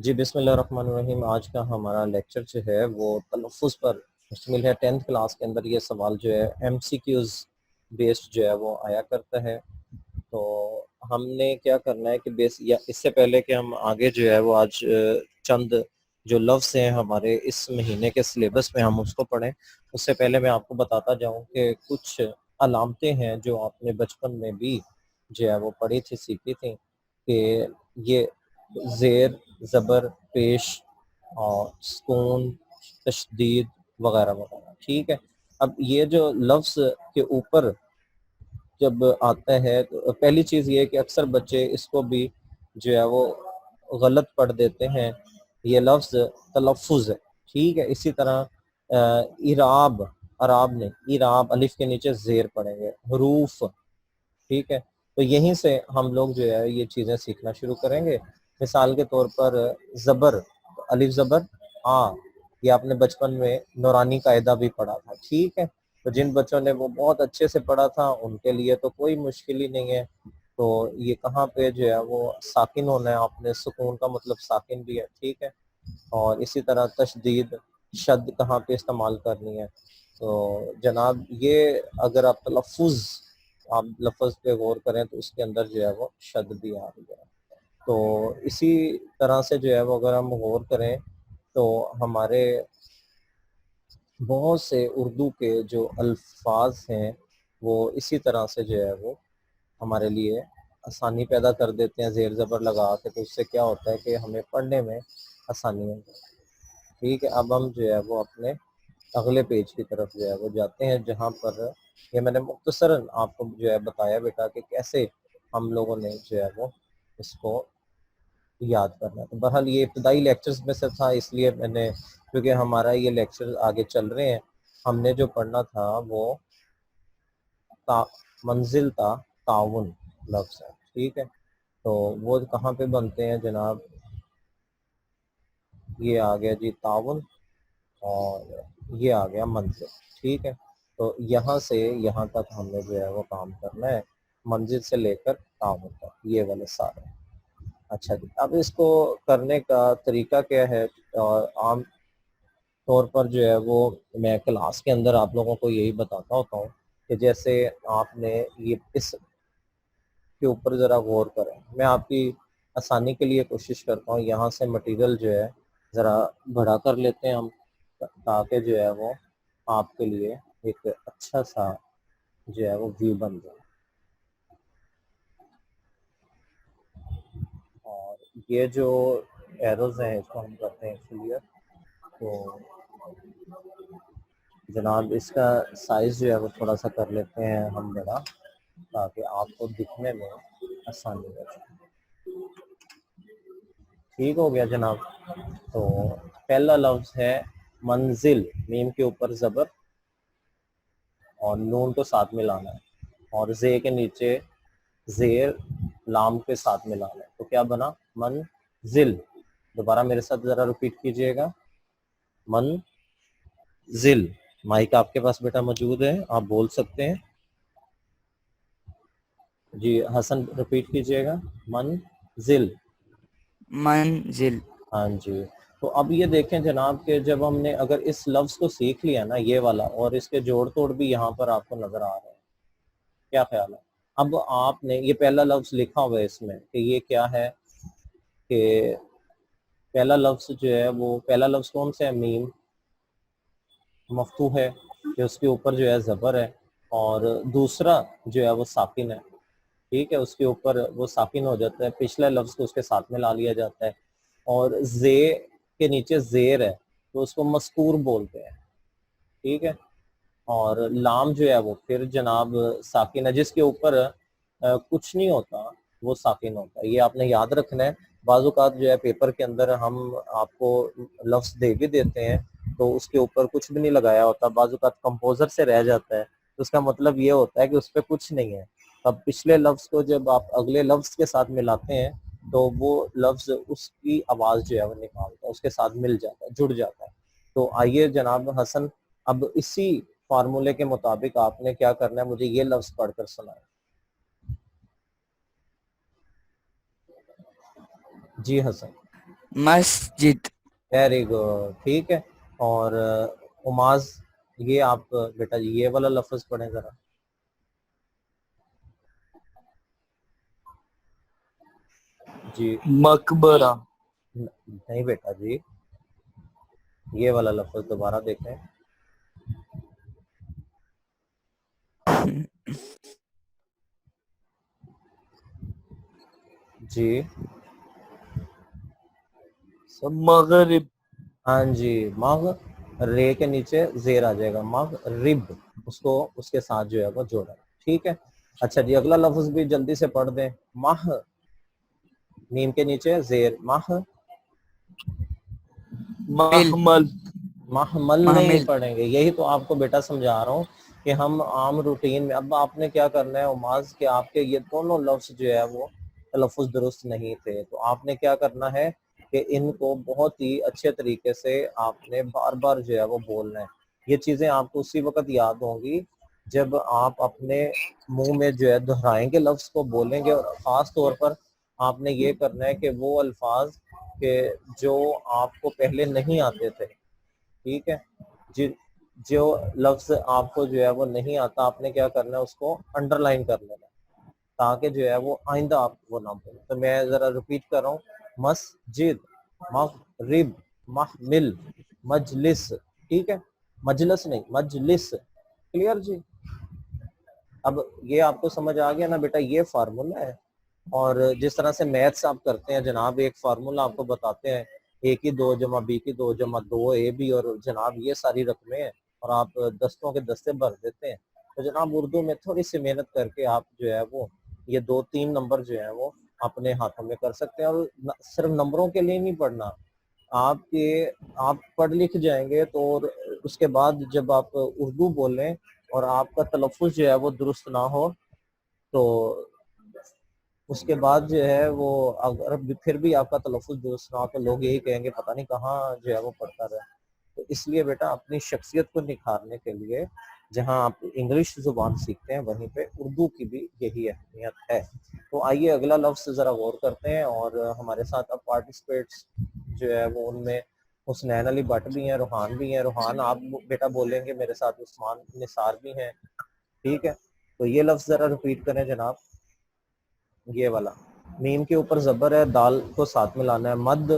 جی بسم اللہ الرحمن الرحیم۔ آج کا ہمارا لیکچر جو ہے وہ تلفظ پر مشتمل ہے۔ 10th کلاس کے اندر یہ سوال جو ہے ایم سی کیوز بیسڈ جو ہے وہ آیا کرتا ہے۔ تو ہم نے کیا کرنا ہے کہ یا اس سے پہلے کہ ہم آگے جو ہے وہ آج چند جو لفظ ہیں ہمارے اس مہینے کے سلیبس میں ہم اس کو پڑھیں، اس سے پہلے میں آپ کو بتاتا جاؤں کہ کچھ علامتیں ہیں جو آپ نے بچپن میں بھی جو ہے وہ پڑھی تھی، سیکھی تھیں، کہ یہ زیر، زبر، پیش اور سکون، تشدید وغیرہ وغیرہ، ٹھیک ہے۔ اب یہ جو لفظ کے اوپر جب آتا ہے تو پہلی چیز یہ ہے کہ اکثر بچے اس کو بھی جو ہے وہ غلط پڑھ دیتے ہیں۔ یہ لفظ تلفظ ہے، ٹھیک ہے۔ اسی طرح اعراب، عراب نہیں، اعراب، الف کے نیچے زیر پڑھیں گے، حروف، ٹھیک ہے۔ تو یہیں سے ہم لوگ جو ہے یہ چیزیں سیکھنا شروع کریں گے۔ مثال کے طور پر زبر، الف زبر آ، یہ آپ نے بچپن میں نورانی قاعدہ بھی پڑھا تھا، ٹھیک ہے۔ تو جن بچوں نے وہ بہت اچھے سے پڑھا تھا ان کے لیے تو کوئی مشکل ہی نہیں ہے۔ تو یہ کہاں پہ جو ہے وہ ساکن ہونا ہے، آپ نے سکون کا مطلب ساکن بھی ہے، ٹھیک ہے۔ اور اسی طرح تشدید، شد کہاں پہ استعمال کرنی ہے۔ تو جناب یہ اگر آپ تلفظ، آپ لفظ پہ غور کریں تو اس کے اندر جو ہے وہ شد بھی آ رہی ہے۔ تو اسی طرح سے جو ہے وہ اگر ہم غور کریں تو ہمارے بہت سے اردو کے جو الفاظ ہیں وہ اسی طرح سے جو ہے وہ ہمارے لیے آسانی پیدا کر دیتے ہیں زیر زبر لگا کے۔ تو اس سے کیا ہوتا ہے کہ ہمیں پڑھنے میں آسانی ہوتی ہے، ٹھیک ہے۔ اب ہم جو ہے وہ اپنے اگلے پیج کی طرف جو ہے وہ جاتے ہیں، جہاں پر یہ میں نے مختصراً آپ کو جو ہے بتایا بیٹا کہ کیسے ہم لوگوں نے جو ہے وہ اس کو یاد کرنا ہے۔ تو بہرحال یہ ابتدائی لیکچرز میں سے تھا، اس لیے میں نے، کیونکہ ہمارا یہ لیکچر آگے چل رہے ہیں، ہم نے جو پڑھنا تھا وہ منزل تا تعاون لفظ ہے، ٹھیک ہے۔ تو وہ کہاں پہ بنتے ہیں جناب؟ یہ آ گیا جی تعاون، اور یہ آ گیا منزل، ٹھیک ہے۔ تو یہاں سے یہاں تک ہم نے جو ہے وہ کام کرنا ہے، منزل سے لے کر تعاون تک، یہ والے سارے۔ اچھا جی، اب اس کو کرنے کا طریقہ کیا ہے؟ اور عام طور پر جو ہے وہ میں کلاس کے اندر آپ لوگوں کو یہی بتاتا ہوتا ہوں کہ جیسے آپ نے یہ اس کے اوپر ذرا غور کریں، میں آپ کی آسانی کے لیے کوشش کرتا ہوں یہاں سے مٹیریل جو ہے ذرا بڑا کر لیتے ہیں ہم، تاکہ جو ہے وہ آپ کے لیے ایک اچھا سا جو ہے وہ ویو بن جائے۔ اور یہ جو ایروز ہیں اس کو ہم کرتے ہیں کلیئر۔ تو جناب اس کا سائز جو ہے وہ تھوڑا سا کر لیتے ہیں ہم بڑا، تاکہ آپ کو دکھنے میں آسانی ہو جائے۔ ٹھیک ہو گیا جناب۔ تو پہلا لفظ ہے منزل، میم کے اوپر زبر اور نون کو ساتھ ملانا ہے، اور زے کے نیچے زیر لام کے ساتھ ملانا ہے۔ تو کیا بنا؟ منزل۔ دوبارہ میرے ساتھ ذرا ریپیٹ کیجئے گا، منزل۔ مائک آپ کے پاس بیٹا موجود ہے، آپ بول سکتے ہیں جی۔ حسن ریپیٹ کیجئے گا، منزل، منزل۔ ہاں جی۔ تو اب یہ دیکھیں جناب کہ جب ہم نے اگر اس لفظ کو سیکھ لیا نا، یہ والا، اور اس کے جوڑ توڑ بھی یہاں پر آپ کو نظر آ رہے ہیں، کیا خیال ہے؟ اب آپ نے یہ پہلا لفظ لکھا ہوا ہے اس میں کہ یہ کیا ہے، کہ پہلا لفظ جو ہے وہ پہلا لفظ کون سے ہے؟ میم مفتوح ہے کہ اس کے اوپر جو ہے زبر ہے، اور دوسرا جو ہے وہ ساکن ہے، ٹھیک ہے، اس کے اوپر وہ ساکن ہو جاتا ہے، پچھلے لفظ کو اس کے ساتھ میں لا لیا جاتا ہے، اور زے کے نیچے زیر ہے تو اس کو مذکور بولتے ہیں، ٹھیک ہے۔ اور لام جو ہے وہ پھر جناب ساکن ہے، جس کے اوپر کچھ نہیں ہوتا وہ ساکن ہوتا ہے، یہ آپ نے یاد رکھنا ہے۔ بعض اوقات جو ہے پیپر کے اندر ہم آپ کو لفظ دے بھی دیتے ہیں تو اس کے اوپر کچھ بھی نہیں لگایا ہوتا، بعض اوقات کمپوزر سے رہ جاتا ہے، تو اس کا مطلب یہ ہوتا ہے کہ اس پہ کچھ نہیں ہے۔ اب پچھلے لفظ کو جب آپ اگلے لفظ کے ساتھ ملاتے ہیں تو وہ لفظ اس کی آواز جو ہے وہ نکالتا ہے، اس کے ساتھ مل جاتا ہے، جڑ جاتا ہے۔ تو آئیے جناب حسن، اب اسی فارمولے کے مطابق آپ نے کیا کرنا ہے، مجھے یہ لفظ پڑھ کر سنائیں۔ جی حسن۔ مسجد. Very good. ٹھیک ہے. اور عماز یہ آپ بیٹا یہ والا لفظ پڑھیں ذرا. جی مقبرہ. نہیں بیٹا جی یہ والا لفظ دوبارہ دیکھیں. جی مغرب. ہاں جی مغ رے کے نیچے زیر آ جائے گا مغرب اس کو اس کے ساتھ جو ہے وہ جوڑا. ٹھیک ہے. اچھا جی اگلا لفظ بھی جلدی سے پڑھ دیں. ماہ میم کے نیچے زیر ماہ مل. محمل نہیں محمل. پڑھیں گے. یہی تو آپ کو بیٹا سمجھا رہا ہوں کہ ہم عام روٹین میں اب آپ نے کیا کرنا ہے عماز کہ آپ کے یہ دونوں لفظ جو ہے وہ تلفظ درست نہیں تھے تو آپ نے کیا کرنا ہے کہ ان کو بہت ہی اچھے طریقے سے آپ نے بار بار جو ہے وہ بولنا ہے. یہ چیزیں آپ کو اسی وقت یاد ہوں گی جب آپ اپنے منہ میں جو ہے دہرائیں گے لفظ کو بولیں گے. اور خاص طور پر آپ نے یہ کرنا ہے کہ وہ الفاظ کہ جو آپ کو پہلے نہیں آتے تھے. ٹھیک ہے. جو لفظ آپ کو جو ہے وہ نہیں آتا آپ نے کیا کرنا ہے اس کو انڈر لائن کر لینا تاکہ جو ہے وہ آئندہ آپ وہ نہ بولیں. تو میں ذرا ریپیٹ کر رہا ہوں. مسجد مغرب محمل مجلس. ٹھیک ہے. مجلس نہیں مجلس. کلیئر جی. اب یہ آپ کو سمجھ آ گیا نا بیٹا یہ فارمولا ہے. اور جس طرح سے میتھس آپ کرتے ہیں جناب ایک فارمولا آپ کو بتاتے ہیں اے کی 2 جمع بی کی 2 جمع 2 اے بی اور جناب یہ ساری رقمیں ہیں اور آپ دستوں کے دستے بھر دیتے ہیں. تو جناب اردو میں تھوڑی سی محنت کر کے آپ جو ہے وہ یہ 2-3 نمبر جو ہیں وہ اپنے ہاتھوں میں کر سکتے ہیں. اور صرف نمبروں کے لیے نہیں پڑھنا آپ پڑھ لکھ جائیں گے تو اس کے بعد جب آپ اردو بولیں اور آپ کا تلفظ جو ہے وہ درست نہ ہو تو اس کے بعد جو ہے وہ اگر پھر بھی آپ کا تلفظ درست نہ ہو تو لوگ یہی کہیں گے پتہ نہیں کہاں جو ہے وہ پڑھتا رہا. تو اس لیے بیٹا اپنی شخصیت کو نکھارنے کے لیے جہاں آپ انگلش زبان سیکھتے ہیں وہیں پہ اردو کی بھی یہی اہمیت ہے. تو آئیے اگلا لفظ ذرا غور کرتے ہیں اور ہمارے ساتھ اب پارٹیسپیٹس جو ہے وہ ان میں حسنین علی بٹ بھی ہیں روحان بھی ہیں. روحان آپ بیٹا بولیں گے میرے ساتھ عثمان نثار بھی ہیں. ٹھیک ہے. تو یہ لفظ ذرا ریپیٹ کریں جناب. یہ والا میم کے اوپر زبر ہے دال کو ساتھ میں لانا ہے مد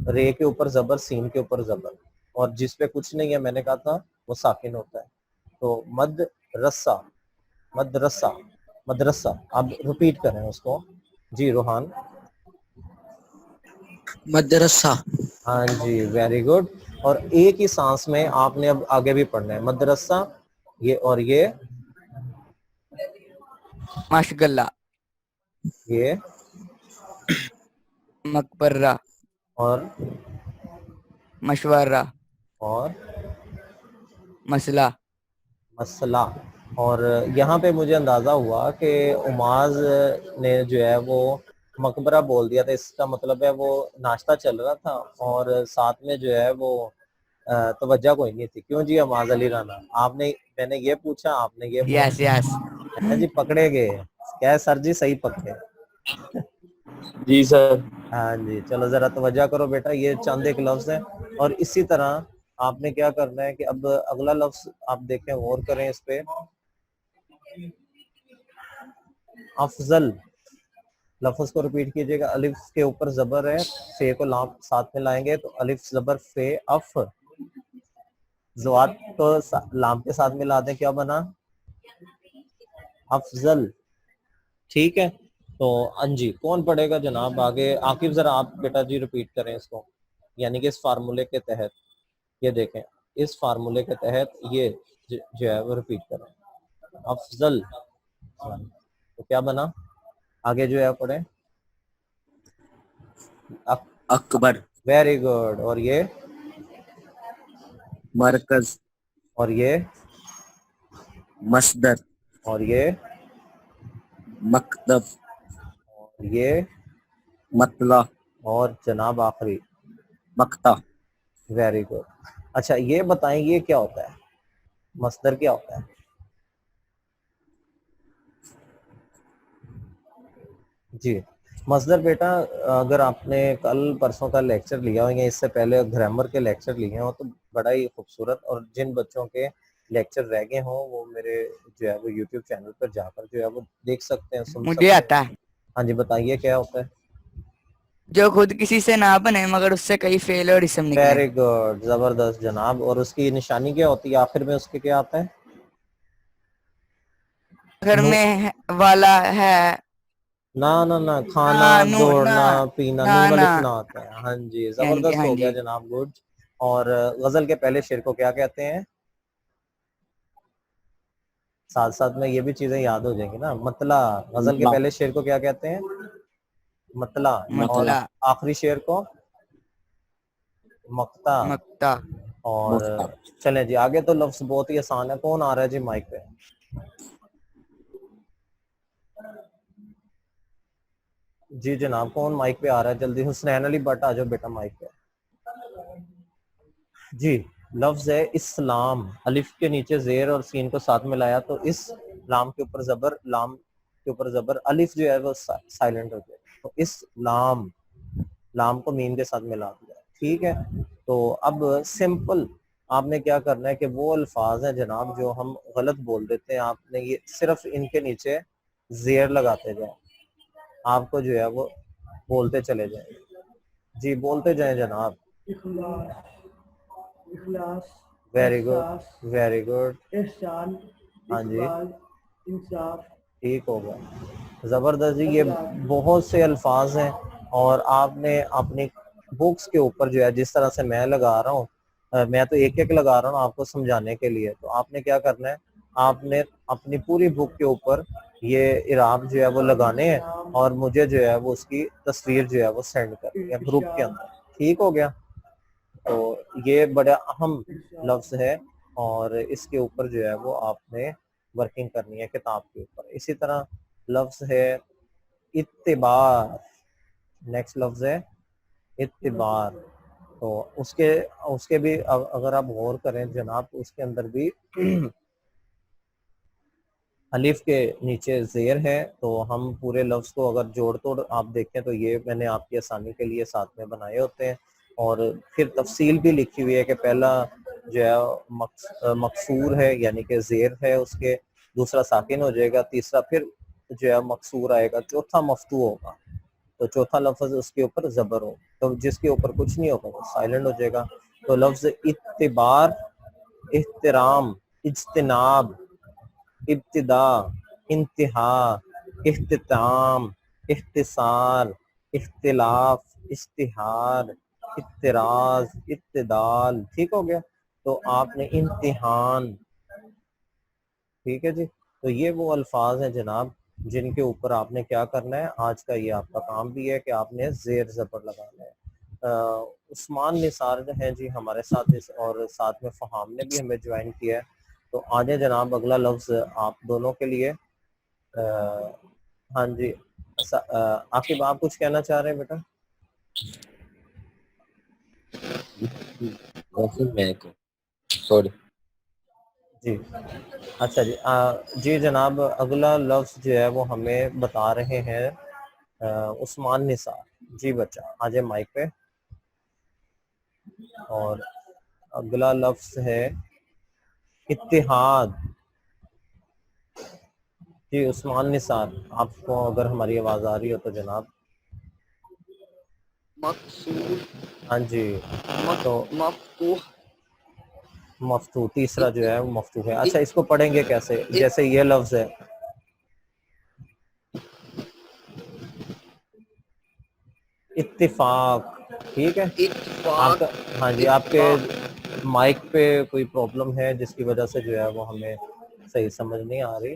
رے کے اوپر زبر سین کے اوپر زبر اور جس پہ کچھ نہیں ہے میں نے کہا تھا وہ ساکن ہوتا ہے. تو مد رسا مدرسہ مدرسہ. آپ ریپیٹ کریں اس کو. جی روحان. مدرسہ. ہاں جی ویری گڈ. اور ایک ہی سانس میں آپ نے اب آگے بھی پڑھنا ہے مدرسہ یہ اور یہ ماشاءاللہ. یہ مقبرہ. اور مشورہ. اور مسئلہ. مسئلہ. اور یہاں پہ مجھے اندازہ ہوا کہ عماز نے جو ہے وہ مقبرہ بول دیا تھا. اس کا مطلب ہے وہ ناشتہ چل رہا تھا اور ساتھ میں جو ہے وہ توجہ کوئی نہیں تھی. کیوں جی عماز علی رانا آپ نے میں نے یہ پوچھا آپ نے یہ یس یس. جی پکڑے گئے کیا سر جی صحیح پکڑے. جی سر. ہاں جی چلو ذرا توجہ کرو بیٹا یہ چند ایک لفظ ہیں. اور اسی طرح آپ نے کیا کرنا ہے کہ اب اگلا لفظ آپ دیکھیں غور کریں اس پہ. افضل لفظ کو ریپیٹ کیجئے گا. الف کے اوپر زبر ہے فے کو لام ساتھ میں لائیں گے تو الف زبر فے اف زوات کو لام کے ساتھ ملا دیں کیا بنا افضل. ٹھیک ہے. تو انجی کون پڑھے گا جناب آگے. عاقب ذرا آپ بیٹا جی ریپیٹ کریں اس کو یعنی کہ اس فارمولے کے تحت. یہ دیکھیں اس فارمولے کے تحت یہ جو ہے وہ ریپیٹ کریں افضل. تو کیا بنا آگے جو ہے پڑھیں اکبر. Very good. اور یہ مرکز. اور یہ مصدر. اور یہ مکتب. اور یہ مطلع. اور جناب آخری مقطع. Very good. اچھا یہ بتائیں یہ کیا ہوتا ہے مصدر کیا ہوتا ہے. جی مصدر بیٹا اگر آپ نے کل پرسوں کا لیکچر لیا ہو یا اس سے پہلے گرامر کے لیکچر لیے ہوں تو بڑا ہی خوبصورت، اور جن بچوں کے لیکچر رہ گئے ہوں وہ میرے جو ہے وہ یوٹیوب چینل پر جا کر جو ہے وہ دیکھ سکتے ہیں، سن مجھے سکتے ہیں۔ آتا ہے، ہاں جی بتائیے کیا ہوتا ہے؟ جو خود کسی سے نہ بنے مگر اس سے کئی فعل اور اسم نکلیں۔ ویری گڈ، زبردست جناب۔ اور اس کی نشانی کیا ہوتی ہے آخر میں، اس کے کیا آتا ہے؟ گھر نو، میں والا ہے، نہ کھانا، نو نہ دوڑنا، پینا، نہ نون نہ، الف نہ آتا ہے۔ ہاں جی یعنی کہ زبردست ہاں ہو گیا جی، جناب، گڈ۔ اور غزل کے پہلے شعر کو کیا کہتے ہیں؟ ساتھ ساتھ میں یہ بھی چیزیں یاد ہو جائیں گی نا، مطلع۔ غزل کے مطلق پہلے شعر کو کیا کہتے ہیں؟ مطلع۔ اور مطلق مطلع، آخری شعر کو مقطع۔ مقطع۔ اور مطلق چلیں جی آگے، تو لفظ بہت ہی آسان ہے۔ کون آ رہا ہے جی مائک پہ؟ جی جناب کون مائک پہ آ رہا ہے؟ جلدی حسنین علی بٹ آ جاؤ بیٹا مائک پہ۔ جی لفظ ہے اسلام، الف کے نیچے زیر اور سین کو ساتھ میں لایا تو اس لام کے اوپر زبر، لام کے اوپر زبر، الف جو ہے وہ سائلنٹ ہو جائے، تو اس لام، لام کو میم کے ساتھ ملا دیا، ٹھیک ہے۔ تو اب سمپل آپ نے کیا کرنا ہے کہ وہ الفاظ ہیں جناب جو ہم غلط بول دیتے ہیں، آپ نے یہ صرف ان کے نیچے زیر لگاتے جائیں، آپ کو جو ہے وہ بولتے چلے جائیں۔ جی بولتے جائیں جناب۔ اخلاص، ویری گڈ، احساس، ویری گڈ، احسان، ہاں جی اقبال، انصاف، ٹھیک ہوگا، زبردست جی۔ یہ اخلاق۔ بہت سے الفاظ ہیں اور آپ نے اپنی بکس کے اوپر جو ہے جس طرح سے میں لگا رہا ہوں، میں تو ایک ایک لگا رہا ہوں آپ کو سمجھانے کے لیے، تو آپ نے کیا کرنا ہے، آپ نے اپنی پوری بک کے اوپر یہ اعراب جو ہے وہ لگانے ہیں اور مجھے جو ہے وہ اس کی تصویر جو ہے وہ سینڈ کرنی ہے گروپ کے اندر، ٹھیک ہو گیا؟ تو یہ بڑا اہم لفظ ہے اور اس کے اوپر جو ہے وہ آپ نے ورکنگ کرنی ہے کتاب کے اوپر۔ اسی طرح لفظ ہے اتباع، نیکسٹ لفظ ہے اتباع، تو اس کے بھی اگر آپ غور کریں جناب تو اس کے اندر بھی الف کے نیچے زیر ہے، تو ہم پورے لفظ کو اگر جوڑ توڑ آپ دیکھیں تو یہ میں نے آپ کی آسانی کے لیے ساتھ میں بنائے ہوتے ہیں، اور پھر تفصیل بھی لکھی ہوئی ہے کہ پہلا جو ہے مقصور ہے یعنی کہ زیر ہے اس کے، دوسرا ساکن ہو جائے گا، تیسرا پھر جو ہے مقصور آئے گا، چوتھا مفتوح ہوگا، تو چوتھا لفظ اس کے اوپر زبر ہو، تو جس کے اوپر کچھ نہیں ہوگا وہ سائلنٹ ہو جائے گا۔ تو لفظ اتبار، احترام، اجتناب، ابتدا، انتہا، اختتام، اختصار، اختلاف، اشتہار، اعتراض، اعتدال، ٹھیک ہو گیا؟ تو آپ نے امتحان، ٹھیک ہے جی۔ تو یہ وہ الفاظ ہیں جناب جن کے اوپر آپ نے کیا کرنا ہے، آج کا یہ آپ کا کام بھی ہے کہ آپ نے زیر زبر لگانا ہے۔ عثمان نثار جو ہیں جی ہمارے ساتھ، اور ساتھ میں فہام نے بھی ہمیں جوائن کیا ہے، تو آجے جناب اگلا لفظ آپ دونوں کے لیے۔ ہاں جی عاقب آپ کچھ کہنا چاہ رہے ہیں بیٹا؟ ویسے میں کو سوری جی اچھا جی جی جناب اگلا لفظ جو ہے وہ ہمیں بتا رہے ہیں عثمان نثار جی، بچہ آ جائے مائک پہ۔ اور اگلا لفظ ہے اتحاد، جی عثمان نثار آپ کو اگر ہماری آواز آ رہی ہو تو جناب۔ مقصود ہاں جی تو مفتوح مفتوح، تیسرا جو ہے وہ مفتوح ہے۔ اچھا اس کو پڑھیں گے کیسے؟ جیسے یہ لفظ ہے اتفاق، ٹھیک ہے؟ آپ اتفاق کا ہاں جی آپ کے مائک پہ کوئی پرابلم ہے جس کی وجہ سے جو ہے وہ ہمیں صحیح سمجھ نہیں آ رہی،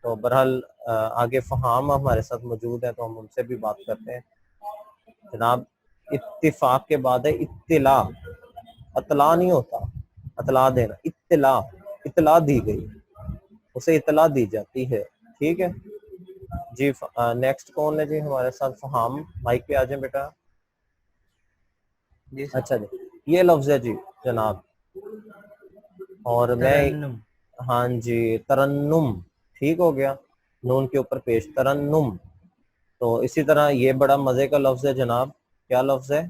تو بہرحال آگے فہام ہمارے ساتھ موجود ہیں تو ہم ان سے بھی بات کرتے ہیں۔ جناب اتفاق کے بعد ہے اطلاع، اطلاع نہیں ہوتا، اطلاع دینا، اطلاع، اطلاع دی گئی، اسے اطلاع دی جاتی ہے، ٹھیک ہے جی۔ نیکسٹ کون ہے جی ہمارے ساتھ؟ فہام مائک پہ آ جائیں بیٹا۔ جی اچھا جی یہ لفظ ہے جی جناب، اور میں ترنم، ہاں جی ترنم، ٹھیک ہو گیا، نون کے اوپر پیش، ترنم، تو اسی طرح یہ بڑا مزے کا لفظ ہے جناب، کیا لفظ ہے؟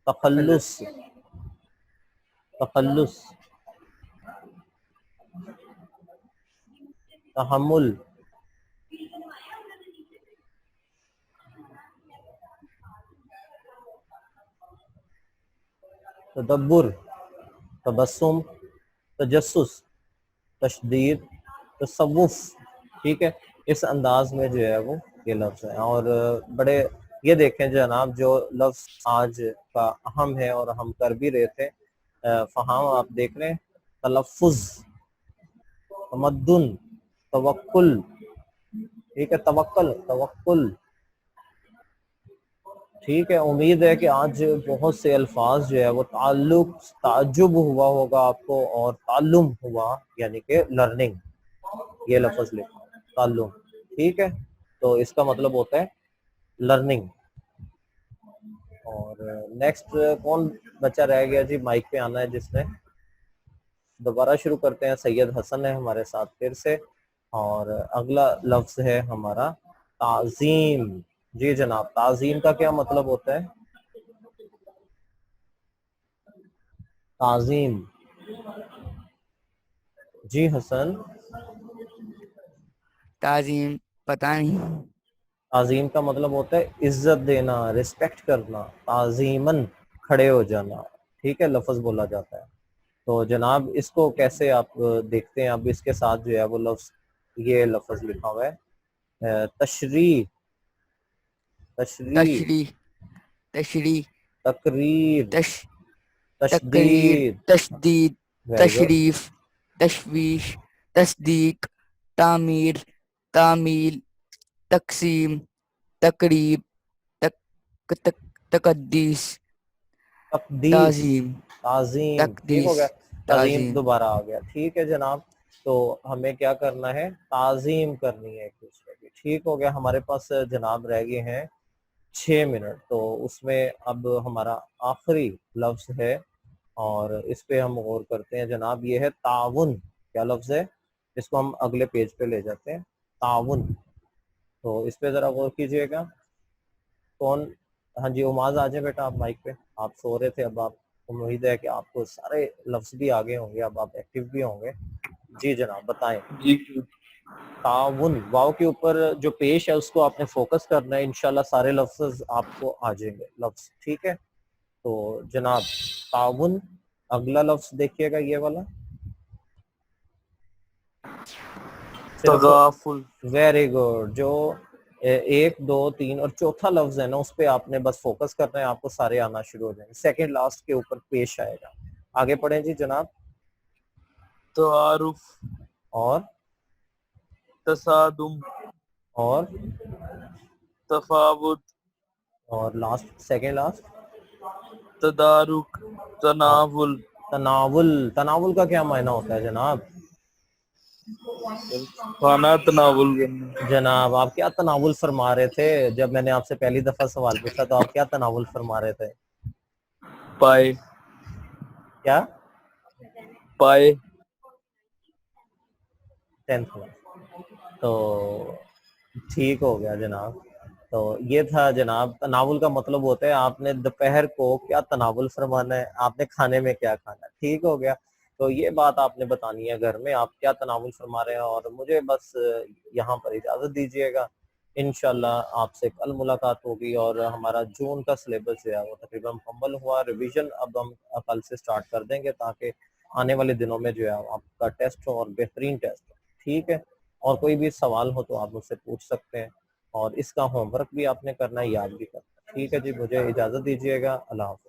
تخلص. تخلص، تحمل، تدبر، تبسم، تجسس، تشدید، تصوف. ٹھیک ہے، اس انداز میں جو ہے وہ یہ لفظ ہے. اور بڑے یہ دیکھیں جناب، جو لفظ آج کا اہم ہے اور ہم کر بھی رہے تھے، فہام آپ دیکھ رہے ہیں، تلفظ، تمدن، توکل. ٹھیک ہے، توکل. ٹھیک ہے، امید ہے کہ آج بہت سے الفاظ جو ہے وہ تعجب ہوا ہوگا آپ کو، اور تعلم ہوا یعنی کہ لرننگ. یہ لفظ لکھا تعلم. ٹھیک ہے، تو اس کا مطلب ہوتا ہے لرننگ. اور نیکسٹ کون بچہ رہ گیا جی؟ مائک پہ آنا ہے جس نے. دوبارہ شروع کرتے ہیں. سید حسن ہے ہمارے ساتھ پھر سے، اور اگلا لفظ ہے ہمارا تعظیم. جی جناب، تعظیم کا کیا مطلب ہوتا ہے؟ تعظیم. جی حسن. تعظیم پتہ نہیں. تعظیم کا مطلب ہوتا ہے عزت دینا، رسپیکٹ کرنا، تعظیماً کھڑے ہو جانا. ٹھیک ہے، لفظ بولا جاتا ہے. تو جناب اس کو کیسے آپ دیکھتے ہیں؟ اب اس کے ساتھ جو ہے وہ لفظ، یہ لفظ لکھا ہوا ہے تشریح، تشریح، تشریح، تشریح، تقریر، تقریر، تشدید. تشدید، ویری گڈ. تشریف، تشویش، تصدیق، تعمیر، تعمیل، تقسیم، تقریب، تقدیس، تقدیس، تعظیم، تعظیم. ٹھیک ہو تقدیس، گیا، تعظیم تعظیم. دوبارہ آ گیا. ٹھیک ہے جناب، تو ہمیں کیا کرنا ہے؟ تعظیم کرنی ہے ایک دوسرے کی. ٹھیک ہو گیا. ہمارے پاس جناب رہ گئے ہیں 6 منٹ، تو اس میں اب ہمارا آخری لفظ ہے اور اس پہ ہم غور کرتے ہیں جناب. یہ ہے تعاون. کیا لفظ ہے؟ اس کو ہم اگلے پیج پہ لے جاتے ہیں. تعاون. تو اس پہ ذرا غور کیجئے گا. کون؟ ہاں جی عماز آ جائیں بیٹا آپ مائک پہ. آپ سو رہے تھے، اب آپ، امید ہے کہ آپ کو سارے لفظ بھی آگے ہوں گے، اب آپ ایکٹیو بھی ہوں گے. جی جناب بتائیں. جی تعاون، واو کے اوپر جو پیش ہے اس کو آپ نے فوکس کرنا ہے. انشاءاللہ سارے لفظ آپ کو آ جائیں گے لفظ. ٹھیک ہے، تو جناب تعاون. اگلا لفظ دیکھیے گا یہ والا، صرف تغافل. Very good. جو 1 2 3 اور چوتھا لفظ ہے نا، اس پہ آپ نے بس فوکس کرنا ہے، آپ کو سارے آنا شروع ہو جائیں گے. سیکنڈ لاسٹ کے اوپر پیش آئے گا. آگے پڑھیں جی جناب. تعارف، اور تصادم، اور تفاوت، اور لاسٹ، سیکنڈ لاسٹ. تدارک، ہاں، تناول. تناول. تناول کا کیا معنی ہوتا ہے جناب؟ کھانا تناول کرنا. جناب آپ کیا تناول فرما رہے تھے؟ جب میں نے آپ سے پہلی دفعہ سوال پوچھا تو آپ کیا تناول فرما رہے تھے؟ پائے، کیا؟ پائے. 10th class. تو ٹھیک ہو گیا جناب. تو یہ تھا جناب، تناول کا مطلب ہوتا ہے آپ نے دوپہر کو کیا تناول فرمانا ہے، آپ نے کھانے میں کیا کھانا ہے. ٹھیک ہو گیا. تو یہ بات آپ نے بتانی ہے گھر میں آپ کیا تناول فرما رہے ہیں. اور مجھے بس یہاں پر اجازت دیجیے گا. انشاءاللہ آپ سے کل ملاقات ہوگی، اور ہمارا جون کا سلیبس جو ہے وہ تقریباً مکمل ہوا. ریویژن اب ہم کل سے سٹارٹ کر دیں گے تاکہ آنے والے دنوں میں جو ہے آپ کا ٹیسٹ ہو، اور بہترین ٹیسٹ ہو. ٹھیک ہے، اور کوئی بھی سوال ہو تو آپ مجھ سے پوچھ سکتے ہیں، اور اس کا ہوم ورک بھی آپ نے کرنا ہے، یاد بھی کرنا ہے. ٹھیک ہے جی، مجھے اجازت دیجیے گا. اللہ حافظ.